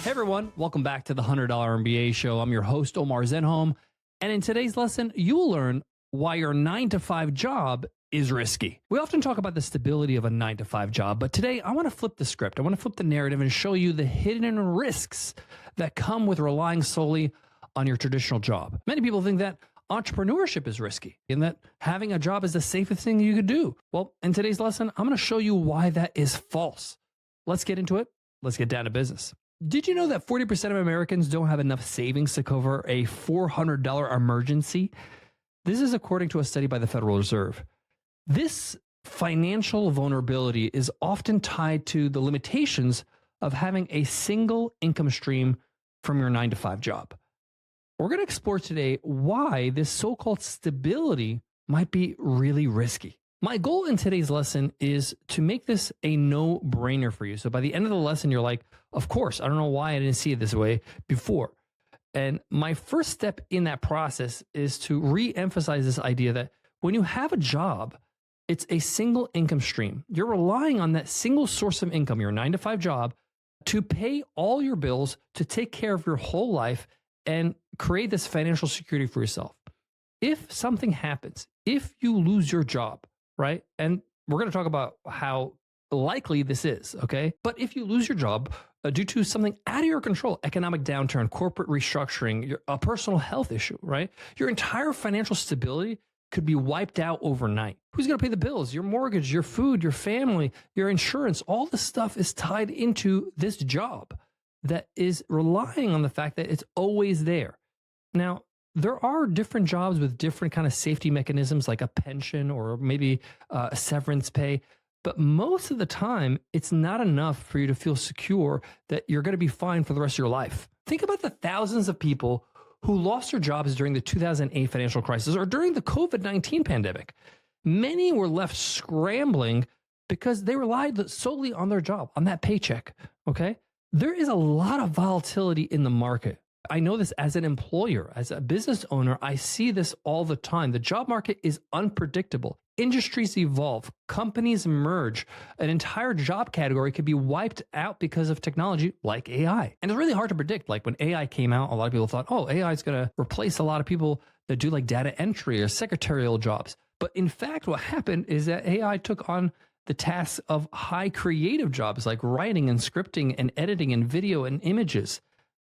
Hey everyone, welcome back to the $100 MBA show. I'm your host, Omar Zenhom. And in today's lesson, you will learn why your 9-to-5 job is risky. We often talk about the stability of a 9-to-5 job, but today I want to flip the script. I want to flip the narrative and show you the hidden risks that come with relying solely on your traditional job. Many people think that entrepreneurship is risky and that having a job is the safest thing you could do. Well, in today's lesson, I'm going to show you why that is false. Let's get into it. Let's get down to business. Did you know that 40% of Americans don't have enough savings to cover a $400 emergency? This is according to a study by the Federal Reserve. This financial vulnerability is often tied to the limitations of having a single income stream from your 9-to-5 job. We're going to explore today why this so-called stability might be really risky. My goal in today's lesson is to make this a no-brainer for you. So by the end of the lesson, you're like, of course, I don't know why I didn't see it this way before. And my first step in that process is to re-emphasize this idea that when you have a job, it's a single income stream. You're relying on that single source of income, your 9-to-5 job, to pay all your bills, to take care of your whole life, and create this financial security for yourself. If something happens, if you lose your job, right? And we're going to talk about how likely this is, okay? But if you lose your job due to something out of your control, economic downturn, corporate restructuring, a personal health issue, right? Your entire financial stability could be wiped out overnight. Who's going to pay the bills? Your mortgage, your food, your family, your insurance, all this stuff is tied into this job that is relying on the fact that it's always there. Now, there are different jobs with different kind of safety mechanisms like a pension or maybe a severance pay. But most of the time, it's not enough for you to feel secure that you're going to be fine for the rest of your life. Think about the thousands of people who lost their jobs during the 2008 financial crisis or during the COVID-19 pandemic. Many were left scrambling because they relied solely on their job, on that paycheck. Okay? There is a lot of volatility in the market. I know this as an employer, as a business owner, I see this all the time. The job market is unpredictable. Industries evolve, companies merge, an entire job category could be wiped out because of technology like AI. And it's really hard to predict. Like when AI came out, a lot of people thought, oh, AI is going to replace a lot of people that do like data entry or secretarial jobs. But in fact, what happened is that AI took on the tasks of high creative jobs like writing and scripting and editing and video and images.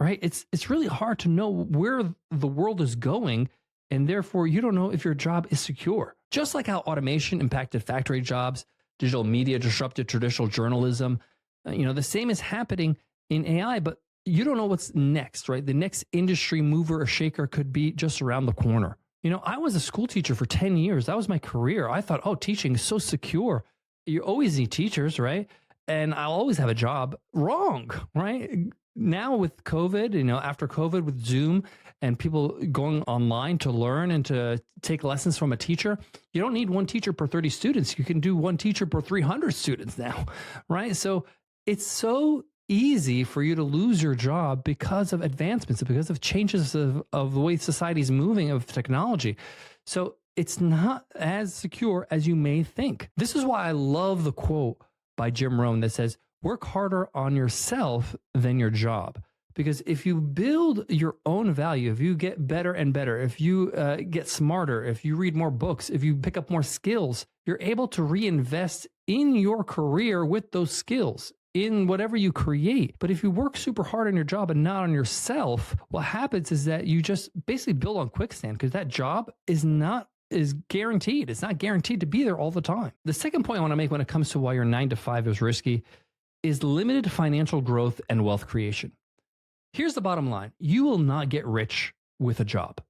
Right? It's really hard to know where the world is going, and therefore you don't know if your job is secure. Just like how automation impacted factory jobs, digital media disrupted traditional journalism, the same is happening in AI, but you don't know what's next, right? The next industry mover or shaker could be just around the corner. I was a school teacher for 10 years. That was my career. I thought, oh, teaching is so secure. You always need teachers, right? And I'll always have a job. Wrong, right? Now with COVID, after COVID with Zoom and people going online to learn and to take lessons from a teacher, you don't need one teacher per 30 students. You can do one teacher per 300 students now, right? So it's so easy for you to lose your job because of advancements, because of changes of the way society is moving, of technology. So it's not as secure as you may think. This is why I love the quote by Jim Rohn that says, work harder on yourself than your job. Because if you build your own value, if you get better and better, if you get smarter, if you read more books, if you pick up more skills, you're able to reinvest in your career with those skills, in whatever you create. But if you work super hard on your job and not on yourself, what happens is that you just basically build on quicksand because that job is guaranteed. It's not guaranteed to be there all the time. The second point I want to make when it comes to why your 9-to-5 is risky is limited financial growth and wealth creation. Here's the bottom line. You will not get rich with a job.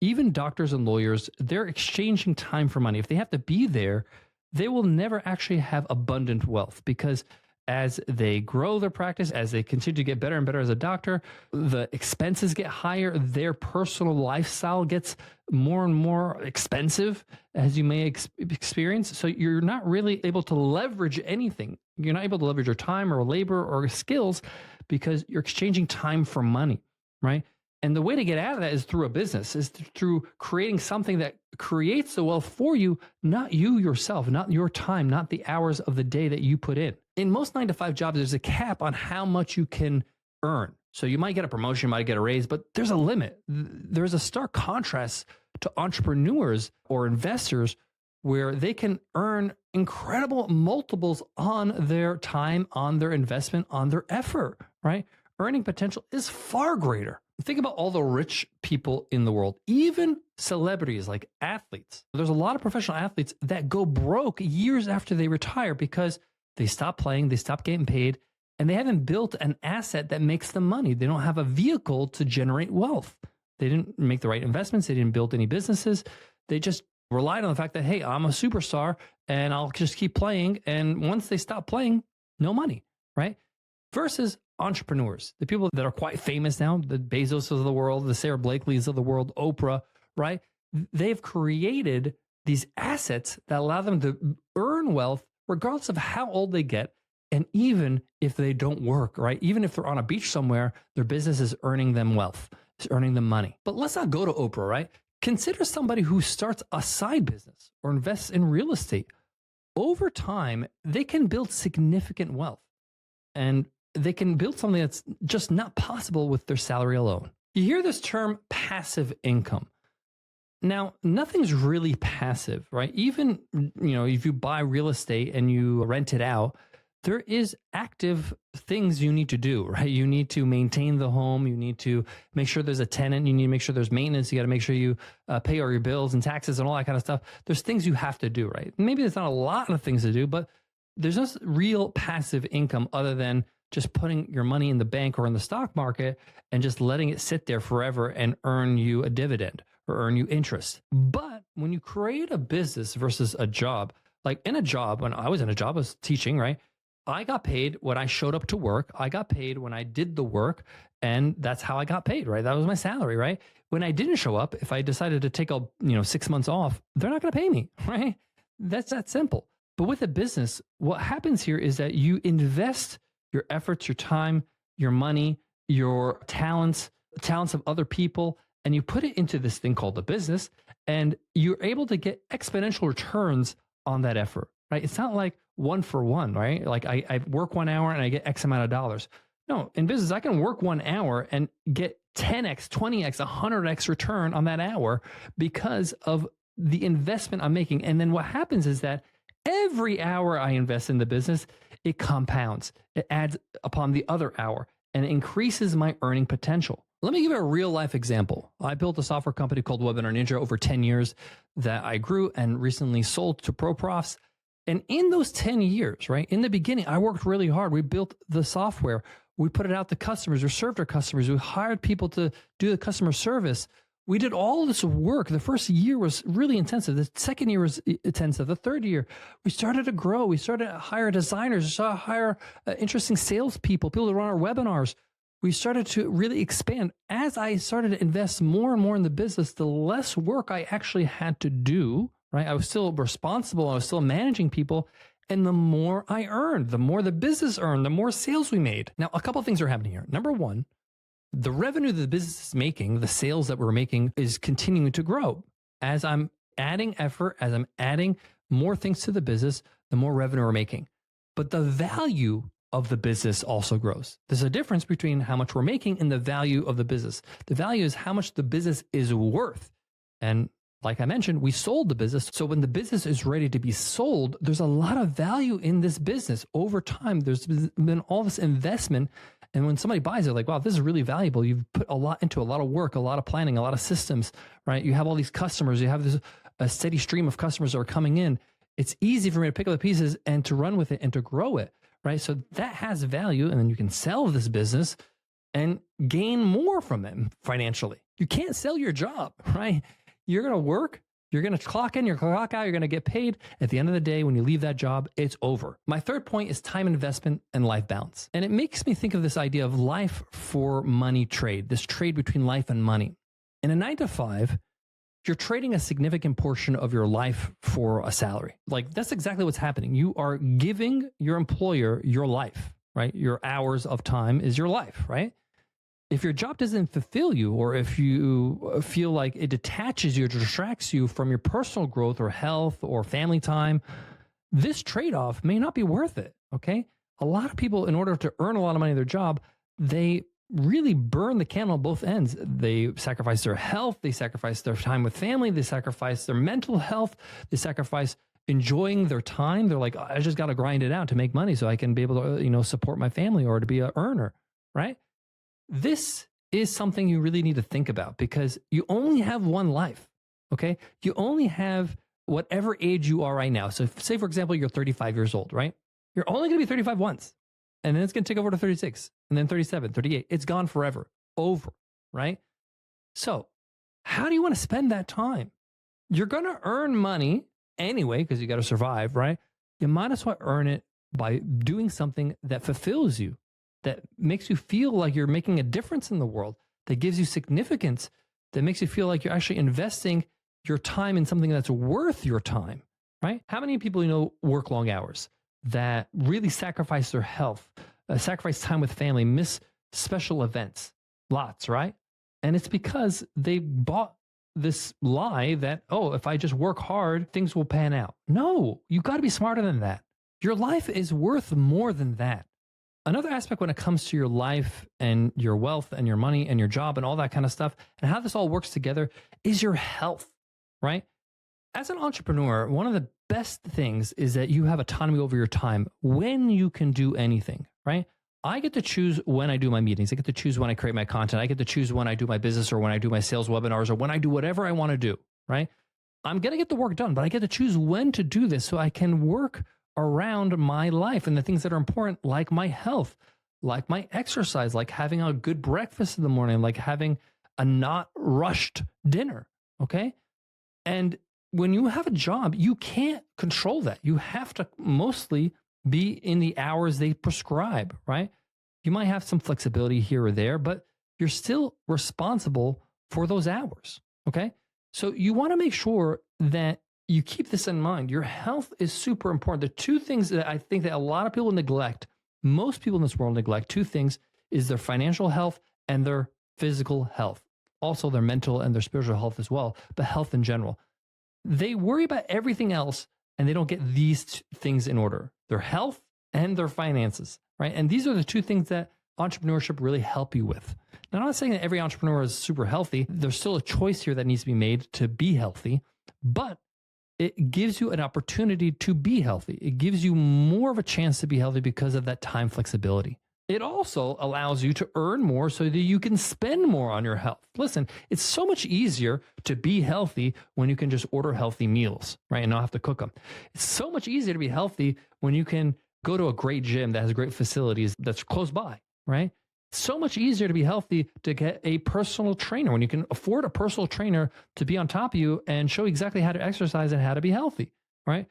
Even doctors and lawyers, they're exchanging time for money. If they have to be there, they will never actually have abundant wealth because as they grow their practice, as they continue to get better and better as a doctor, the expenses get higher. Their personal lifestyle gets more and more expensive, as you may experience. So you're not really able to leverage anything. You're not able to leverage your time or labor or skills because you're exchanging time for money, right? And the way to get out of that is through a business, is through creating something that creates the wealth for you, not you yourself, not your time, not the hours of the day that you put in. In most 9-to-5 jobs, there's a cap on how much you can earn. So you might get a promotion, you might get a raise, but there's a limit. There's a stark contrast to entrepreneurs or investors where they can earn incredible multiples on their time, on their investment, on their effort, right? Earning potential is far greater. Think about all the rich people in the world, even celebrities like athletes. There's a lot of professional athletes that go broke years after they retire because they stop playing, they stop getting paid, and they haven't built an asset that makes them money. They don't have a vehicle to generate wealth. They didn't make the right investments. They didn't build any businesses. They just relied on the fact that, hey, I'm a superstar and I'll just keep playing. And once they stop playing, no money, right? Versus entrepreneurs, the people that are quite famous now, the Bezos of the world, the Sarah Blakeleys of the world, Oprah, right? They've created these assets that allow them to earn wealth regardless of how old they get. And even if they don't work, right? Even if they're on a beach somewhere, their business is earning them wealth, it's earning them money. But let's not go to Oprah, right? Consider somebody who starts a side business or invests in real estate. Over time, they can build significant wealth and they can build something that's just not possible with their salary alone. You hear this term passive income. Now, nothing's really passive, right? Even, if you buy real estate and you rent it out, there is active things you need to do, right? You need to maintain the home. You need to make sure there's a tenant. You need to make sure there's maintenance. You got to make sure you pay all your bills and taxes and all that kind of stuff. There's things you have to do, right? Maybe there's not a lot of things to do, but there's no real passive income other than just putting your money in the bank or in the stock market and just letting it sit there forever and earn you a dividend or earn you interest. But when you create a business versus a job, like in a job, when I was in a job, I was teaching, right? I got paid when I showed up to work. I got paid when I did the work, and that's how I got paid, right? That was my salary, right? When I didn't show up, if I decided to take 6 months off, they're not going to pay me, right? That's that simple. But with a business, what happens here is that you invest your efforts, your time, your money, your talents, the talents of other people, and you put it into this thing called a business, and you're able to get exponential returns on that effort, right? It's not like one for one, right? Like I work 1 hour and I get X amount of dollars. No, in business, I can work 1 hour and get 10X, 20X, 100X return on that hour because of the investment I'm making. And then what happens is that every hour I invest in the business, it compounds. It adds upon the other hour and it increases my earning potential. Let me give you a real life example. I built a software company called Webinar Ninja over 10 years that I grew and recently sold to pro profs. And in those 10 years, right, in the beginning, I worked really hard. We built the software. We put it out to customers. We served our customers. We hired people to do the customer service. We did all this work. The first year was really intensive. The second year was intensive. The third year, we started to grow. We started to hire designers. We started to hire interesting salespeople, people to run our webinars. We started to really expand. As I started to invest more and more in the business, the less work I actually had to do, right? I was still responsible. I was still managing people. And the more I earned, the more the business earned, the more sales we made. Now, a couple of things are happening here. Number one, the revenue that the business is making, the sales that we're making is continuing to grow. As I'm adding effort, as I'm adding more things to the business, the more revenue we're making. But the value of the business also grows. There's a difference between how much we're making and the value of the business. The value is how much the business is worth. And like I mentioned, we sold the business. So when the business is ready to be sold, there's a lot of value in this business. Over time, there's been all this investment. And when somebody buys it, like, wow, this is really valuable. You've put a lot into a lot of work, a lot of planning, a lot of systems, right? You have all these customers. You have a steady stream of customers that are coming in. It's easy for me to pick up the pieces and to run with it and to grow it, right? So that has value. And then you can sell this business and gain more from it financially. You can't sell your job, right? You're going to work, you're going to clock in, you're going to clock out, you're going to get paid. At the end of the day, when you leave that job, it's over. My third point is time investment and life balance. And it makes me think of this idea of life for money trade, this trade between life and money. In a 9-to-5, you're trading a significant portion of your life for a salary. Like that's exactly what's happening. You are giving your employer your life, right? Your hours of time is your life, right? If your job doesn't fulfill you, or if you feel like it detaches you or distracts you from your personal growth or health or family time, this trade-off may not be worth it, okay? A lot of people, in order to earn a lot of money in their job, they really burn the candle on both ends. They sacrifice their health, they sacrifice their time with family, they sacrifice their mental health, they sacrifice enjoying their time. They're like, I just got to grind it out to make money so I can be able to, support my family or to be an earner, right? This is something you really need to think about because you only have one life, okay? You only have whatever age you are right now. So say, for example, you're 35 years old, right? You're only going to be 35 once, and then it's going to take over to 36, and then 37, 38. It's gone forever, over, right? So how do you want to spend that time? You're going to earn money anyway because you got to survive, right? You might as well earn it by doing something that fulfills you, that makes you feel like you're making a difference in the world, that gives you significance, that makes you feel like you're actually investing your time in something that's worth your time, right? How many people work long hours that really sacrifice their health, sacrifice time with family, miss special events? Lots, right? And it's because they bought this lie that, oh, if I just work hard, things will pan out. No, you got to be smarter than that. Your life is worth more than that. Another aspect when it comes to your life and your wealth and your money and your job and all that kind of stuff and how this all works together is your health, right? As an entrepreneur, one of the best things is that you have autonomy over your time when you can do anything, right? I get to choose when I do my meetings. I get to choose when I create my content. I get to choose when I do my business or when I do my sales webinars or when I do whatever I want to do, right? I'm going to get the work done, but I get to choose when to do this so I can work around my life and the things that are important, like my health, like my exercise, like having a good breakfast in the morning, like having a not rushed dinner. Okay. And when you have a job, you can't control that. You have to mostly be in the hours they prescribe, right? You might have some flexibility here or there, but you're still responsible for those hours. Okay. So you want to make sure that you keep this in mind. Your health is super important. The two things that I think that a lot of people neglect, most people in this world neglect, two things is their financial health and their physical health. Also their mental and their spiritual health as well, but health in general. They worry about everything else and they don't get these things in order, their health and their finances, right? And these are the two things that entrepreneurship really help you with. Now, I'm not saying that every entrepreneur is super healthy. There's still a choice here that needs to be made to be healthy, but it gives you an opportunity to be healthy. It gives you more of a chance to be healthy because of that time flexibility. It also allows you to earn more so that you can spend more on your health. Listen, it's so much easier to be healthy when you can just order healthy meals, right? And not have to cook them. It's so much easier to be healthy when you can go to a great gym that has great facilities that's close by, right? So much easier to be healthy to get a personal trainer when you can afford a personal trainer to be on top of you and show exactly how to exercise and how to be healthy, right?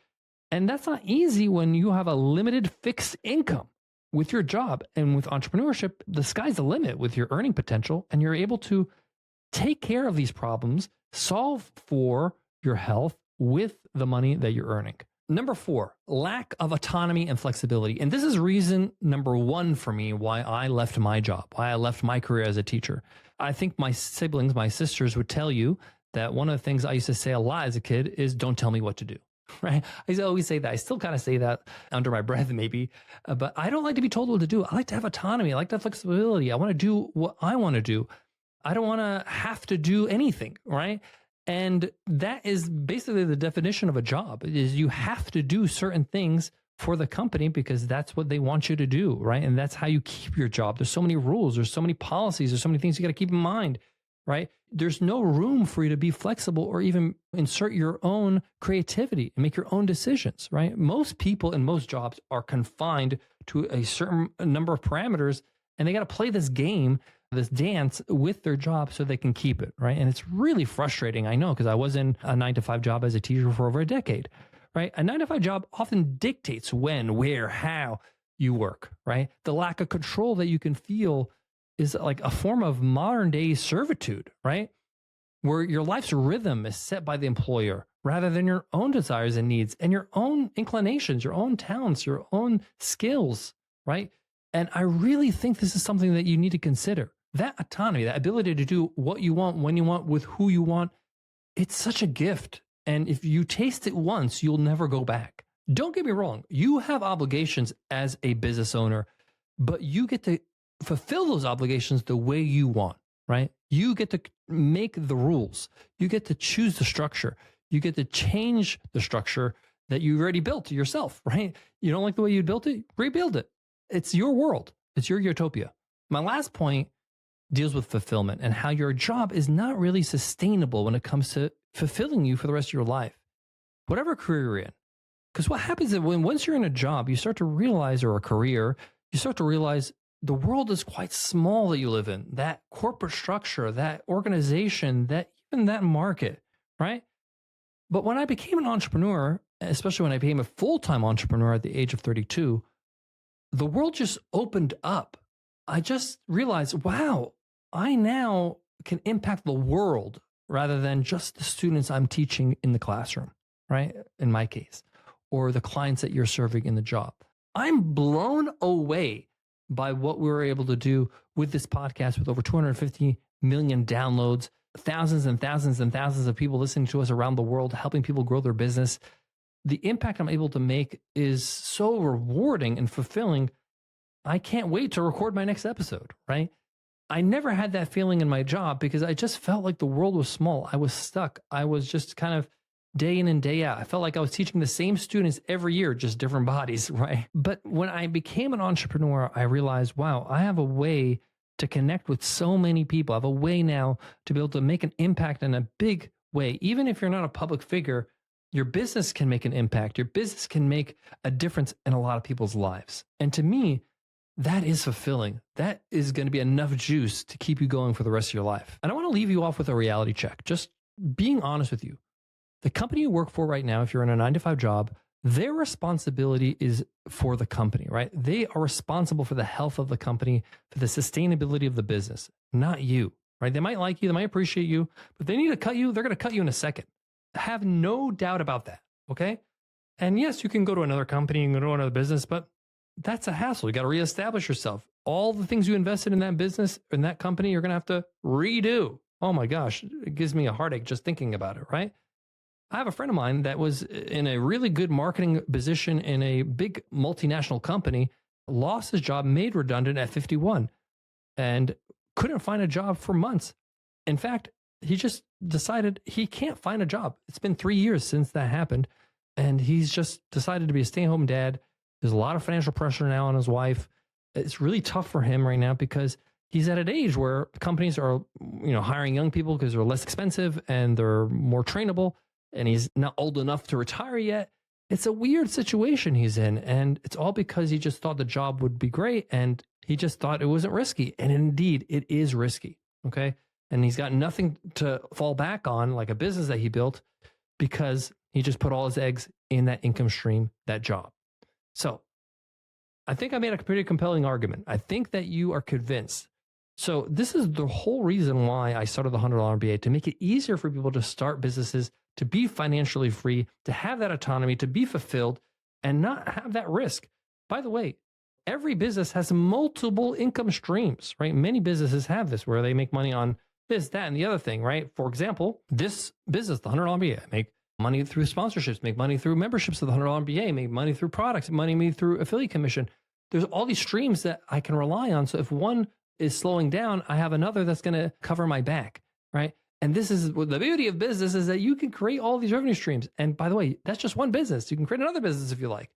And that's not easy when you have a limited fixed income with your job. And with entrepreneurship, the sky's the limit with your earning potential, and you're able to take care of these problems, solve for your health with the money that you're earning. Number 4, lack of autonomy and flexibility. And this is reason number 1 for me why I left my job, why I left my career as a teacher. I think my siblings, my sisters would tell you that one of the things I used to say a lot as a kid is don't tell me what to do, right? I used to always say that. I still kind of say that under my breath maybe, but I don't like to be told what to do. I like to have autonomy. I like to have flexibility. I want to do what I want to do. I don't want to have to do anything, right? And that is basically the definition of a job is you have to do certain things for the company because that's what they want you to do, right? And that's how you keep your job. There's so many rules. There's so many policies. There's so many things you got to keep in mind, right? There's no room for you to be flexible or even insert your own creativity and make your own decisions, right? Most people in most jobs are confined to a certain number of parameters and they got to play this game, this dance with their job so they can keep it, right? And it's really frustrating, I know, because I was in a 9-to-5 job as a teacher for over a decade, right? A 9-to-5 job often dictates when, where, how you work, right? The lack of control that you can feel is like a form of modern day servitude, right? Where your life's rhythm is set by the employer rather than your own desires and needs and your own inclinations, your own talents, your own skills, right? And I really think this is something that you need to consider. That autonomy, that ability to do what you want, when you want, with who you want, it's such a gift. And if you taste it once, you'll never go back. Don't get me wrong. You have obligations as a business owner, but you get to fulfill those obligations the way you want, right? You get to make the rules. You get to choose the structure. You get to change the structure that you already built yourself, right? You don't like the way you built it? Rebuild it. It's your world. It's your utopia. My last point deals with fulfillment and how your job is not really sustainable when it comes to fulfilling you for the rest of your life, whatever career you're in. Because what happens is once you're in a job, you start to realize, or a career, you start to realize the world is quite small that you live in, that corporate structure, that organization, even that market, right? But when I became an entrepreneur, especially when I became a full-time entrepreneur at the age of 32, the world just opened up. I just realized, wow, I now can impact the world rather than just the students I'm teaching in the classroom, right? In my case, or the clients that you're serving in the job. I'm blown away by what we were able to do with this podcast with over 250 million downloads, thousands and thousands and thousands of people listening to us around the world, helping people grow their business. The impact I'm able to make is so rewarding and fulfilling. I can't wait to record my next episode, right? I never had that feeling in my job because I just felt like the world was small. I was stuck. I was just kind of day in and day out. I felt like I was teaching the same students every year, just different bodies, right? But when I became an entrepreneur, I realized, wow, I have a way to connect with so many people. I have a way now to be able to make an impact in a big way. Even if you're not a public figure, your business can make an impact. Your business can make a difference in a lot of people's lives. And to me, that is fulfilling. That is going to be enough juice to keep you going for the rest of your life. And I want to leave you off with a reality check, just being honest with you. The company you work for right now, if you're in a 9-to-5 job, their responsibility is for the company, right? They are responsible for the health of the company, for the sustainability of the business, not you, right? They might like you, they might appreciate you, but if they need to cut you, they're going to cut you in a second. Have no doubt about that, okay? And yes, you can go to another company and go to another business, but that's a hassle. You got to reestablish yourself. All the things you invested in that business, in that company, you're going to have to redo. Oh my gosh, it gives me a heartache just thinking about it, right? I have a friend of mine that was in a really good marketing position in a big multinational company, lost his job, made redundant at 51, and couldn't find a job for months. In fact, he just decided he can't find a job. It's been 3 years since that happened, and he's just decided to be a stay-at-home dad. There's a lot of financial pressure now on his wife. It's really tough for him right now because he's at an age where companies are, hiring young people because they're less expensive and they're more trainable. And he's not old enough to retire yet. It's a weird situation he's in. And it's all because he just thought the job would be great. And he just thought it wasn't risky. And indeed, it is risky. Okay. And he's got nothing to fall back on, like a business that he built, because he just put all his eggs in that income stream, that job. So I think I made a pretty compelling argument. I think that you are convinced. So this is the whole reason why I started the $100 MBA, to make it easier for people to start businesses, to be financially free, to have that autonomy, to be fulfilled, and not have that risk. By the way, every business has multiple income streams, right? Many businesses have this where they make money on this, that, and the other thing, right? For example, this business, the $100 MBA, make money through sponsorships, make money through memberships of the $100 MBA, make money through products, money made through affiliate commission. There's all these streams that I can rely on. So if one is slowing down, I have another that's going to cover my back, right? And this is the beauty of business, is that you can create all these revenue streams. And by the way, that's just one business. You can create another business if you like.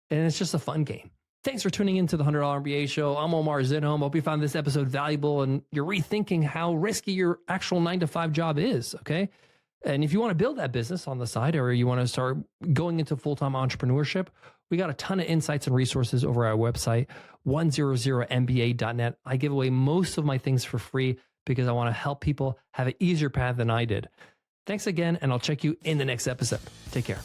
And it's just a fun game. Thanks for tuning into the $100 MBA show. I'm Omar Zenhom. Hope you found this episode valuable and you're rethinking how risky your actual 9-to-5 job is, okay? And if you want to build that business on the side, or you want to start going into full-time entrepreneurship, we got a ton of insights and resources over our website, 100mba.net. I give away most of my things for free because I want to help people have an easier path than I did. Thanks again, and I'll check you in the next episode. Take care.